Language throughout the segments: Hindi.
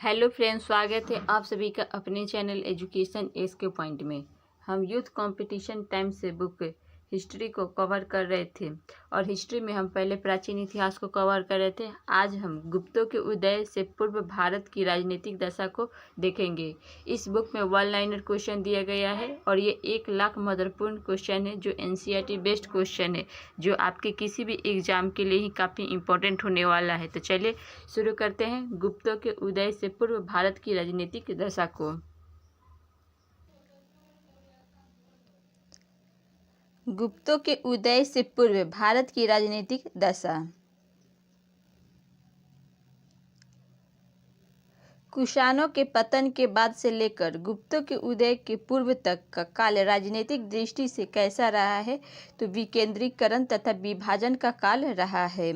हेलो फ्रेंड्स, स्वागत है आप सभी का अपने चैनल एजुकेशन एस के पॉइंट में। हम यूथ कंपटीशन टाइम से बुक हिस्ट्री को कवर कर रहे थे और हिस्ट्री में हम पहले प्राचीन इतिहास को कवर कर रहे थे। आज हम गुप्तों के उदय से पूर्व भारत की राजनीतिक दशा को देखेंगे। इस बुक में वन लाइनर क्वेश्चन दिया गया है और ये 1 लाख महत्वपूर्ण क्वेश्चन है जो एनसीईआरटी बेस्ड क्वेश्चन है, जो आपके किसी भी एग्जाम के लिए ही काफ़ी इंपॉर्टेंट होने वाला है। तो चलिए शुरू करते हैं गुप्तों के उदय से पूर्व भारत की राजनीतिक दशा को। गुप्तों के उदय से पूर्व भारत की राजनीतिक दशा। कुषाणों के पतन के बाद से लेकर गुप्तों के उदय के पूर्व तक का काल राजनीतिक दृष्टि से कैसा रहा है, तो विकेंद्रीकरण तथा विभाजन का काल रहा है।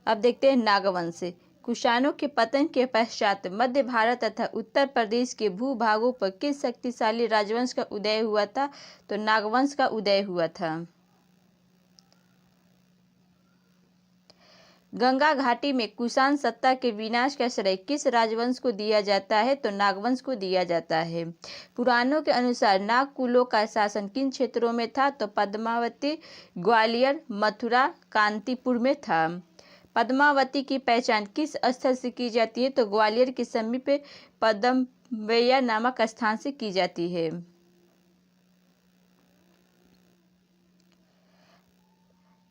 अब देखते हैं नागवंश। कुषाणों के पतन के पश्चात मध्य भारत तथा उत्तर प्रदेश के भूभागों पर किस शक्तिशाली राजवंश का उदय हुआ था, तो नागवंश का उदय हुआ था। गंगा घाटी में कुषाण सत्ता के विनाश का श्रेय किस राजवंश को दिया जाता है, तो नागवंश को दिया जाता है। पुराणों के अनुसार नाग कुलों का शासन किन क्षेत्रों में था, तो पद्मावती, ग्वालियर, मथुरा, कांतीपुर में था। पद्मावती की पहचान किस स्थल से की जाती है, तो ग्वालियर के समीप पद्मवैया नामक स्थान से की जाती है।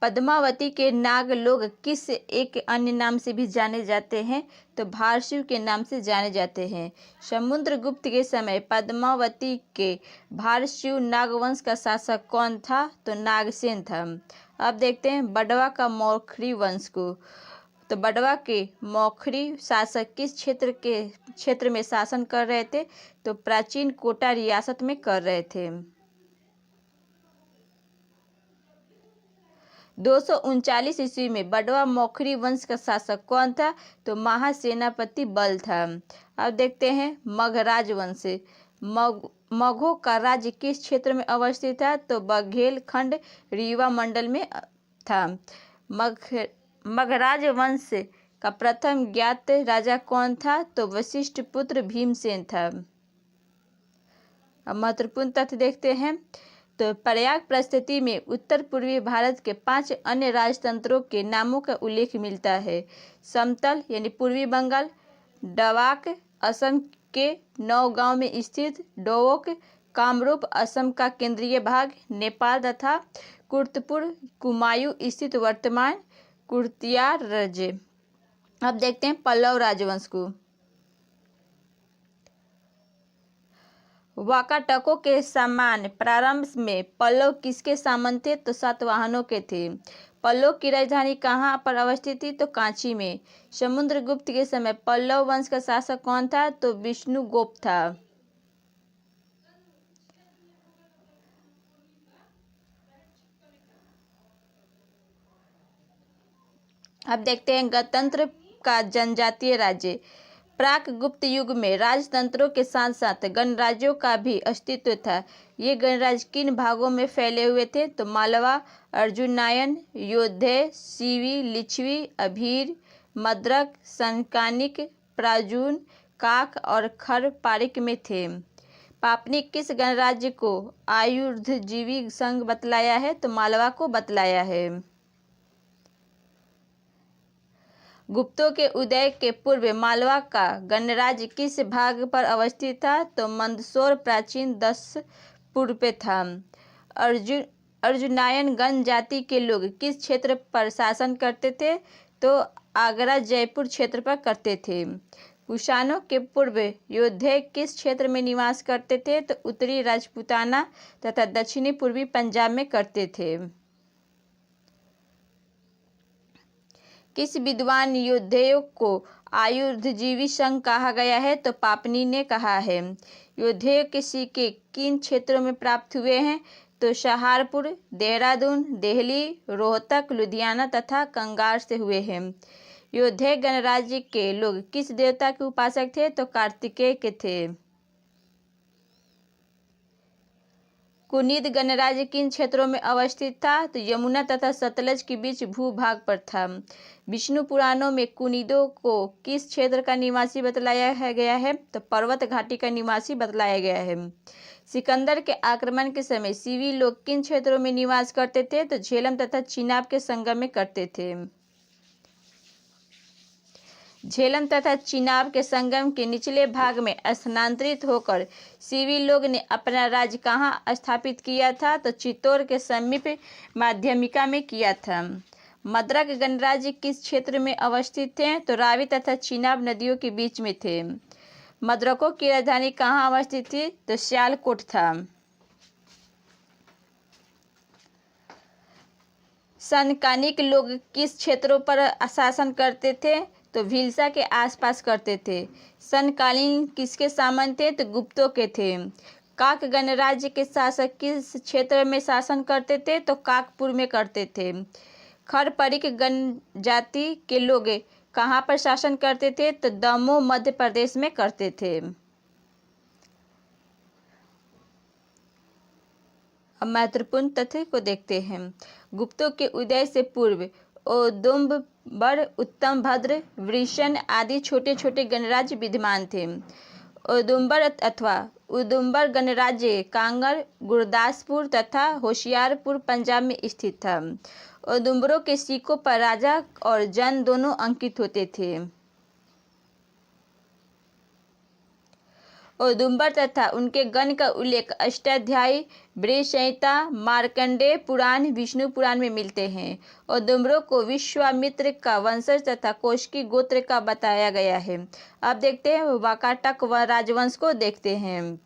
पद्मावती के नाग लोग किस एक अन्य नाम से भी जाने जाते हैं, तो भारशिव के नाम से जाने जाते हैं। समुद्रगुप्त के समय पद्मावती के भारशिव नागवंश का शासक कौन था, तो नागसेन था। अब देखते हैं बड़वा का मौखरी वंश को। तो बड़वा के मौखरी शासक किस क्षेत्र में शासन कर रहे थे, तो प्राचीन कोटा रियासत में कर रहे थे। 239 ईस्वी में बड़वा मौखरी वंश का शासक कौन था, तो महासेनापति बल था। अब देखते हैं मगराज वंश। मगहों का राज्य किस क्षेत्र में अवस्थित था, तो बघेल खंड रीवा मंडल में था। मगराज वंश का प्रथम ज्ञात राजा कौन था, तो वशिष्ठ पुत्र भीमसेन था। अब महत्वपूर्ण तथ्य देखते हैं, तो प्रयाग प्रस्तुति में उत्तर पूर्वी भारत के 5 अन्य राजतंत्रों के नामों का उल्लेख मिलता है। समतल यानी पूर्वी बंगाल, डवाक असम के नौगांव में स्थित डोवक, कामरूप असम का केंद्रीय भाग, नेपाल तथा कुर्तपुर कुमायूं स्थित वर्तमान कुर्तियार राज्य। अब देखते हैं पल्लव राजवंश को। वाकाटकों के समान प्रारंभ में पल्लव किसके सामंत थे, तो सातवाहनों के थे। पल्लव की राजधानी कहाँ पर अवस्थित थी, तो कांची में। समुद्रगुप्त के समय पल्लव वंश का शासक कौन था, तो विष्णुगुप्त था। अब देखते हैं गणतंत्र का जनजातीय राज्य। प्राक गुप्त युग में राजतंत्रों के साथ साथ गणराज्यों का भी अस्तित्व था। ये गणराज्य किन भागों में फैले हुए थे, तो मालवा, अर्जुनायन, योद्धे, सीवी, लिच्छवी, अभीर, मद्रक, संकानिक, प्राजून, काक और खर पारिक में थे। पापनी किस गणराज्य को आयुर्धजीवी संघ बतलाया है, तो मालवा को बतलाया है। गुप्तों के उदय के पूर्व मालवा का गणराज्य किस भाग पर अवस्थित था, तो मंदसौर प्राचीन 10 पूर्व पे था। अर्जुनायन गण जाति के लोग किस क्षेत्र पर शासन करते थे, तो आगरा जयपुर क्षेत्र पर करते थे। कुषाणों के पूर्व योद्धे किस क्षेत्र में निवास करते थे, तो उत्तरी राजपूताना तथा दक्षिणी पूर्वी पंजाब में करते थे। किस विद्वान योद्धे को आयुर्धजीवी संघ कहा गया है, तो पापनी ने कहा है। योद्धे के सिक्के किन क्षेत्रों में प्राप्त हुए हैं, तो सहारपुर, देहरादून, दिल्ली, रोहतक, लुधियाना तथा कंगार से हुए हैं। योद्धे गणराज्य के लोग किस देवता के उपासक थे, तो कार्तिकेय के थे। कुनिद गणराज्य किन क्षेत्रों में अवस्थित था? तो यमुना तथा सतलज के बीच भूभाग पर था। विष्णु पुराणों में कुनिदों को किस क्षेत्र का निवासी बतलाया गया है? तो पर्वत घाटी का निवासी बतलाया गया है। सिकंदर के आक्रमण के समय सीवी लोग किन क्षेत्रों में निवास करते थे? तो झेलम तथा चिनाब के संगम में करते थे। झेलम तथा चिनाब के संगम के निचले भाग में स्थानांतरित होकर सीवी लोग ने अपना राज्य कहाँ स्थापित किया था? तो चित्तौड़ के समीप माध्यमिका में किया था। मद्रक गणराज्य किस क्षेत्र में अवस्थित थे? तो रावी तथा चिनाब नदियों के बीच में थे। मद्रकों की राजधानी कहाँ अवस्थित थी? तो सियालकोट था। सनकानिक लोग किस क्षेत्रों पर शासन करते थे? तो भीलसा के आसपास करते थे। सनकालीन किसके सामंत थे? तो गुप्तों के थे। काक गणराज्य के शासक किस क्षेत्र में शासन करते थे? तो काकपुर में करते थे। खरपरिक जनजाति के लोग कहाँ पर शासन करते थे? तो दमोह मध्य प्रदेश में करते थे। अब महत्वपूर्ण तथ्य को देखते हैं। गुप्तों के उदय से पूर्व औदुंबर, उत्तमभद्र, वृषण आदि छोटे छोटे गणराज्य विद्यमान थे। औदुंबर अथवा उदुंबर गणराज्य कांगड़, गुरदासपुर तथा होशियारपुर पंजाब में स्थित था। औदुंबरों के सिक्कों पर राजा और जन दोनों अंकित होते थे। औदुंबर तथा उनके गण का उल्लेख अष्टाध्यायी, बृहत संहिता, मार्कंडेय पुराण, विष्णु पुराण में मिलते हैं। औदुंबरों को विश्वामित्र का वंशज तथा कौशिकी गोत्र का बताया गया है। अब देखते हैं वाकाटक राजवंश को देखते हैं।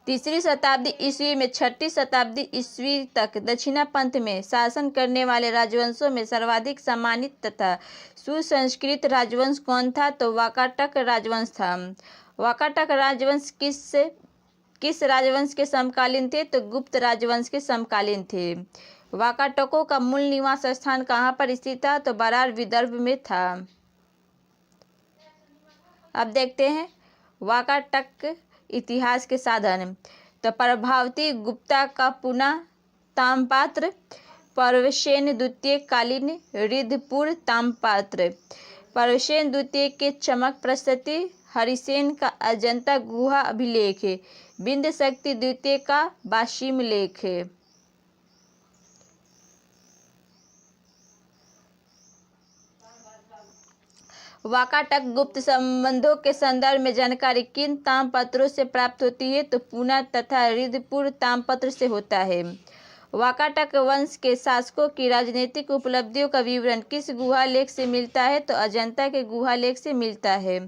3री शताब्दी ईस्वी में 6ठी शताब्दी ईस्वी तक दक्षिणा पंथ में शासन करने वाले राजवंशों में सर्वाधिक सम्मानित तथा सुसंस्कृत राजवंश कौन था? तो वाकाटक राजवंश था। वाकाटक राजवंश किस राजवंश के समकालीन थे? तो गुप्त राजवंश के समकालीन थे। वाकाटकों का मूल निवास स्थान कहाँ पर स्थित था? तो बरार विदर्भ में था। अब देखते हैं वाकाटक इतिहास के साधन। तो प्रभावती गुप्ता का पुना ताम्रपात्र, परवसेन द्वितीय कालीन रिद्धपुर ताम्रपात्र, परवसेन द्वितीय के चमक प्रस्तुति, हरिसेन का अजंता गुहा अभिलेख, बिंद शक्ति द्वितीय का वाशिम लेख। वाकाटक गुप्त संबंधों के संदर्भ में जानकारी किन ताम्रपत्रों से प्राप्त होती है? तो पूना तथा रिद्धपुर ताम्रपत्र से होता है। वाकाटक वंश के शासकों की राजनीतिक उपलब्धियों का विवरण किस गुहा लेख से मिलता है? तो अजंता के गुहा लेख से मिलता है।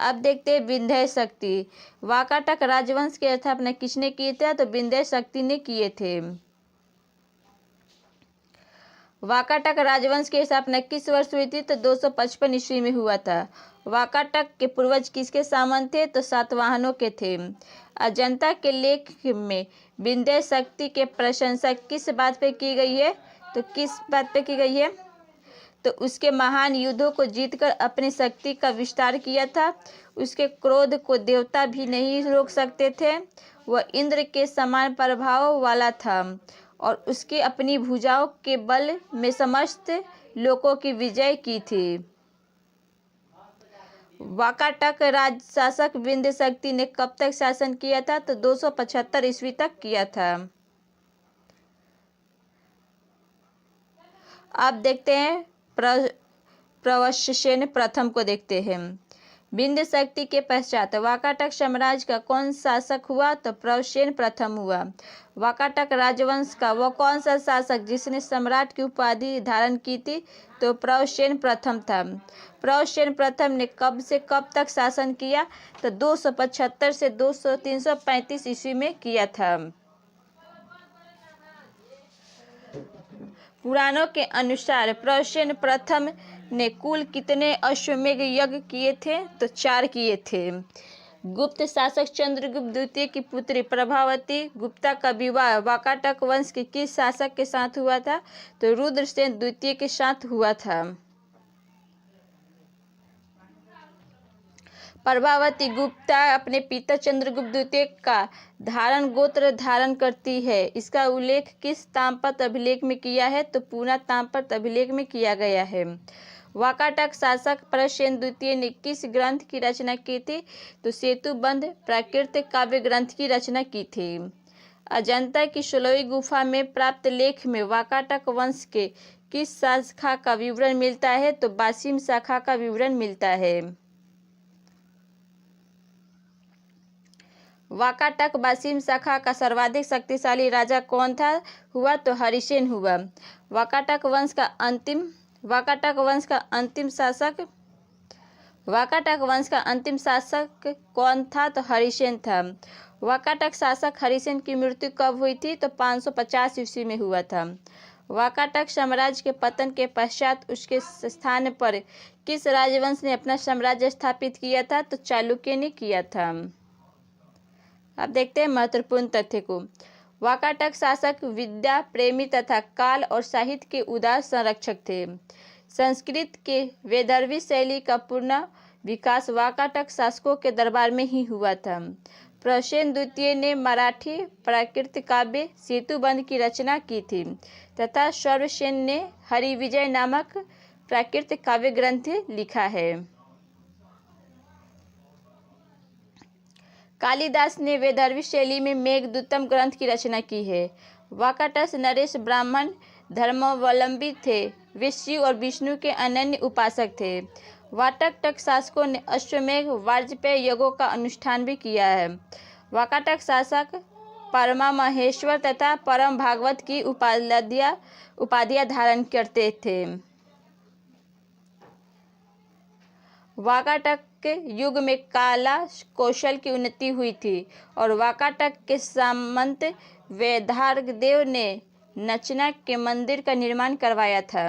अब देखते हैं विंध्य शक्ति। वाकाटक राजवंश की स्थापना किसने किए थे? तो विंध्य शक्ति ने किए थे। वाकाटक राजवंश की स्थापना किस वर्ष हुई थी? तो 255 ईस्वी में हुआ था। वाकाटक के पूर्वज किसके सामंत थे? तो सातवाहनों के थे। अजंता के लेख में विंध्य शक्ति के प्रशंसा किस बात पे की गई है? तो किस बात पे की गई है? तो उसके महान युद्धों को जीतकर अपनी शक्ति का विस्तार किया था। उसके क्रोध को देवता भी नहीं रोक सकते थे। वह इंद्र के समान प्रभाव वाला था और उसकी अपनी भुजाओं के बल में समस्त लोगों की विजय की थी। वाकाटक राज शासक विंध्य शक्ति ने कब तक शासन किया था? तो 275 ईस्वी तक किया था। अब देखते हैं प्रवशसेन प्रथम को देखते हैं। विंध्य शक्ति के पश्चात वाकाटक साम्राज्य का कौन शासक हुआ? तो प्रवसेन प्रथम हुआ। वाकाटक राजवंश का वह कौन सा शासक जिसने सम्राट की उपाधि धारण की थी? तो प्रवसेन प्रथम था। प्रवसेन प्रथम ने कब से कब तक शासन किया? तो 275 से 335 ईस्वी में किया था। पुराणों के अनुसार प्रवसेन प्रथम ने कुल कितने अश्वमेध यज्ञ किए थे? तो 4 किए थे। गुप्त शासक चंद्रगुप्त द्वितीय की पुत्री प्रभावती गुप्ता का विवाह वाकाटक वंश के किस शासक के साथ हुआ था? तो रुद्रसेन द्वितीय के साथ हुआ था। प्रभावती गुप्ता अपने पिता चंद्रगुप्त द्वितीय का धारण गोत्र धारण करती है। इसका उल्लेख किस ताम्रपत्र अभिलेख में किया है? तो पूना ताम्रपत्र अभिलेख में किया गया है। वाकाटक शासक प्रसेन द्वितीय ने किस ग्रंथ की रचना की थी? तो सेतुबंध प्राकृतिक काव्य ग्रंथ की रचना की थी। अजंता की 16वीं गुफा में प्राप्त लेख में वाकाटक वंश के किस शाखा का विवरण मिलता है? तो बासिम शाखा का विवरण मिलता है। वाकाटक बासिम शाखा का सर्वाधिक शक्तिशाली राजा कौन था? हुआ तो हरिसेन हुआ। वाकाटक वंश का अंतिम शासक कौन था? तो हरिसेन था। वाकाटक शासक हरिसेन की मृत्यु कब हुई थी? तो 550 ईस्वी में हुआ था। वाकाटक साम्राज्य के पतन के पश्चात उसके स्थान पर किस राजवंश ने अपना साम्राज्य स्थापित किया था? तो चालुक्य ने किया था। अब देखते हैं महत्वपूर्ण तथ्य को। वाकाटक शासक विद्या प्रेमी तथा काल और साहित्य के उदार संरक्षक थे। संस्कृत के वैदर्भी शैली का पूर्ण विकास वाकाटक शासकों के दरबार में ही हुआ था। प्रसेन द्वितीय ने मराठी प्राकृतिक काव्य सेतुबंध की रचना की थी तथा सर्वसेन ने हरिविजय नामक प्राकृतिक काव्य ग्रंथ लिखा है। कालिदास ने वैदर्भी शैली में मेघदूतम ग्रंथ की रचना की है। वाकाटक नरेश ब्राह्मण धर्मावलंबी थे। वे शिव और विष्णु के अनन्य उपासक थे। वाकाटक शासकों ने अश्वमेध वाजपेय यज्ञों का अनुष्ठान भी किया है। वाकाटक शासक परमा महेश्वर तथा परम भागवत की उपाधियां धारण करते थे। वाकाटक के युग में कला कौशल की उन्नति हुई थी और वाकाटक के सामंत वैधार्गदेव ने नचना के मंदिर का निर्माण करवाया था।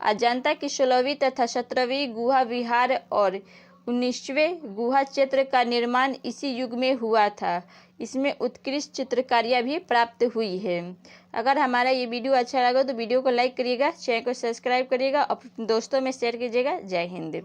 अजंता की 16वीं तथा 17वीं गुहा विहार और 19वें गुहा क्षेत्र का निर्माण इसी युग में हुआ था। इसमें उत्कृष्ट चित्रकारियाँ भी प्राप्त हुई है। अगर हमारा ये वीडियो अच्छा लगा तो वीडियो को लाइक करिएगा, चैनल को सब्सक्राइब करिएगा और दोस्तों में शेयर कीजिएगा। जय हिंद।